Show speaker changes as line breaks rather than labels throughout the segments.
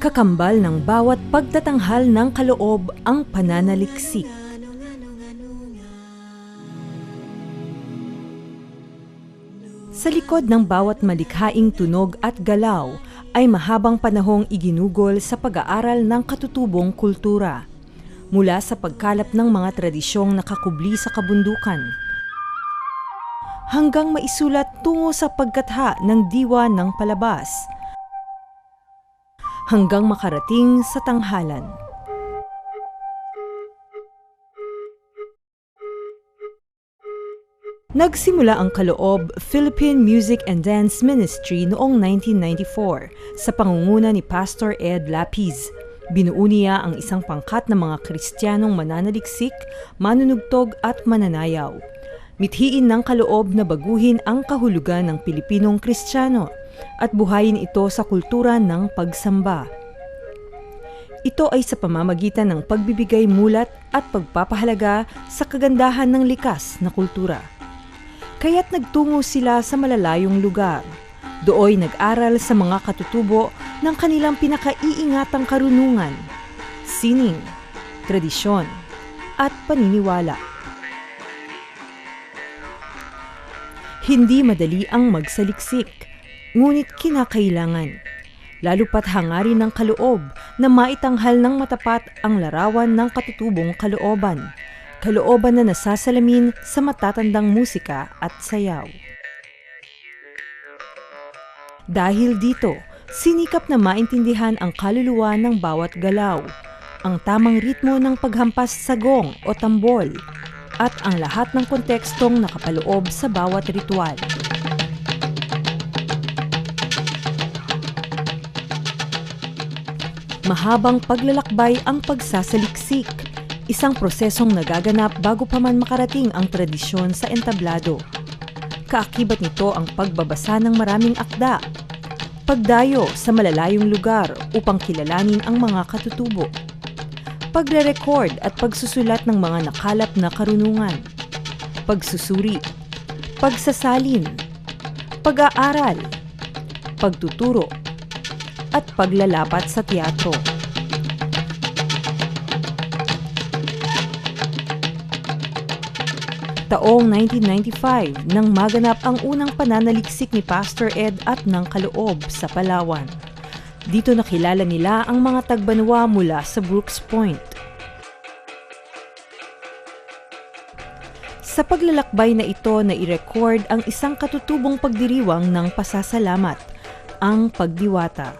Kakambal ng bawat pagtatanghal ng kaloob ang pananaliksik. Sa likod ng bawat malikhaing tunog at galaw ay mahabang panahong iginugol sa pag-aaral ng katutubong kultura, mula sa pagkalap ng mga tradisyong nakakubli sa kabundukan, hanggang maisulat tungo sa pagkatha ng diwa ng palabas, hanggang makarating sa tanghalan. Nagsimula ang Kaloob Philippine Music and Dance Ministry noong 1994 sa pangunguna ni Pastor Ed Lapiz. Binuo niya ang isang pangkat ng mga Kristiyanong mananaliksik, manunugtog at mananayaw. Mithiin ng Kaloob na baguhin ang kahulugan ng Pilipinong Kristiyano at buhayin ito sa kultura ng pagsamba. Ito ay sa pamamagitan ng pagbibigay mulat at pagpapahalaga sa kagandahan ng likas na kultura. Kaya't nagtungo sila sa malalayong lugar. Dooy nag-aral sa mga katutubo ng kanilang pinakaiingatang karunungan, sining, tradisyon, at paniniwala. Hindi madali ang magsaliksik, ngunit kinakailangan. Lalo pat hangarin ng kaloob na maitanghal ng matapat ang larawan ng katutubong kalooban. Kalooban na nasasalamin sa matatandang musika at sayaw. Dahil dito, sinikap na maintindihan ang kaluluwa ng bawat galaw, ang tamang ritmo ng paghampas sa gong o tambol, at ang lahat ng kontekstong nakapaloob sa bawat ritual. Mahabang paglalakbay ang pagsasaliksik, isang prosesong nagaganap bago pa man makarating ang tradisyon sa entablado. Kaakibat nito ang pagbabasa ng maraming akda, pagdayo sa malalayong lugar upang kilalanin ang mga katutubo, pagre-record at pagsusulat ng mga nakalap na karunungan, pagsusuri, pagsasalin, pag-aaral, pagtuturo, at paglalapat sa teatro. Taong 1995 nang maganap ang unang pananaliksik ni Pastor Ed at ng Kaloob sa Palawan. Dito nakilala nila ang mga tagbanwa mula sa Brooks Point. Sa paglalakbay na ito na i-record ang isang katutubong pagdiriwang ng pasasalamat, ang pagdiwata.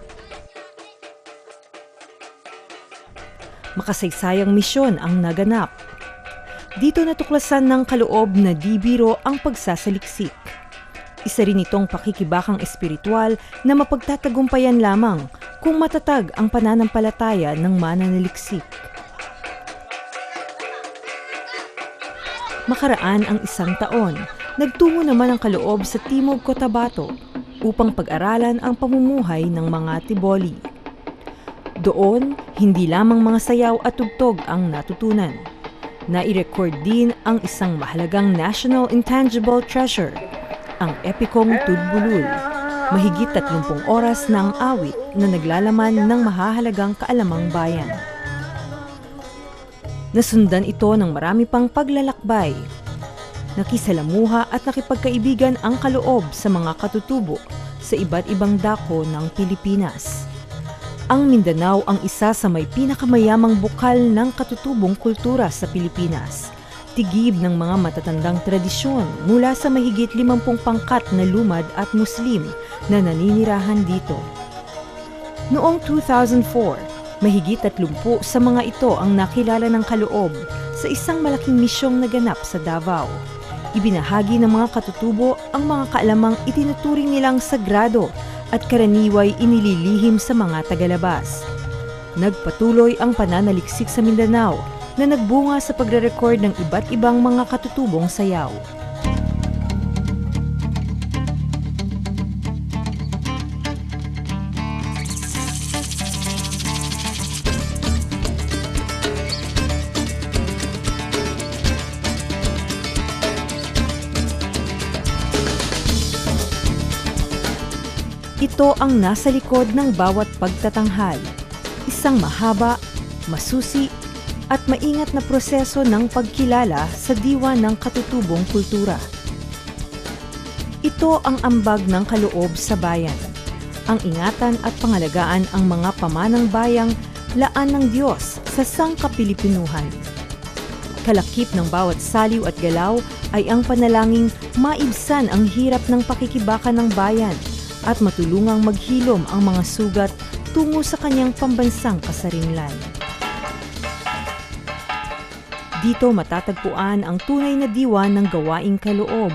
Makasaysayang misyon ang naganap. Dito natuklasan ng Kaloob na di biro ang pagsasaliksik. Isa rin itong pakikibakang espiritual na mapagtatagumpayan lamang kung matatag ang pananampalataya ng mananaliksik. Makaraan ang isang taon, nagtungo naman ang Kaloob sa Timog Cotabato upang pag-aralan ang pamumuhay ng mga Tiboli. Doon, hindi lamang mga sayaw at tugtog ang natutunan. Nai-record din ang isang mahalagang national intangible treasure, ang epikong Tudbulul, mahigit 30 oras na ang awit na naglalaman ng mahahalagang kaalamang bayan. Nasundan ito ng marami pang paglalakbay. Nakisalamuha at nakipagkaibigan ang Kaloob sa mga katutubo sa iba't ibang dako ng Pilipinas. Ang Mindanao ang isa sa may pinakamayamang bukal ng katutubong kultura sa Pilipinas. Tigib ng mga matatandang tradisyon mula sa mahigit 50 pangkat na lumad at Muslim na naninirahan dito. Noong 2004, mahigit 30 sa mga ito ang nakilala ng Kaloob sa isang malaking misyong naganap sa Davao. Ibinahagi ng mga katutubo ang mga kaalamang itinuturing nilang sagrado at karaniway inililihim sa mga tagalabas. Nagpatuloy ang pananaliksik sa Mindanao na nagbunga sa pagre-record ng iba't ibang mga katutubong sayaw. Ito ang nasa likod ng bawat pagtatanghal. Isang mahaba, masusi, at maingat na proseso ng pagkilala sa diwa ng katutubong kultura. Ito ang ambag ng kaloob sa bayan. Ang ingatan at pangalagaan ang mga pamanang bayang laan ng Diyos sa sangkapilipinuhan. Kalakip ng bawat saliw at galaw ay ang panalangin maibsan ang hirap ng pakikibaka ng bayan at matulungang maghilom ang mga sugat tungo sa kanyang pambansang kasarinlan. Dito matatagpuan ang tunay na diwa ng gawaing kaloob,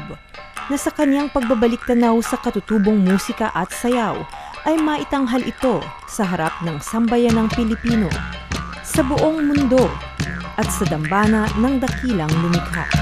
na sa kanyang pagbabalik-tanaw sa katutubong musika at sayaw ay maitanghal ito sa harap ng sambayanang Pilipino, sa buong mundo at sa dambana ng dakilang lumikha.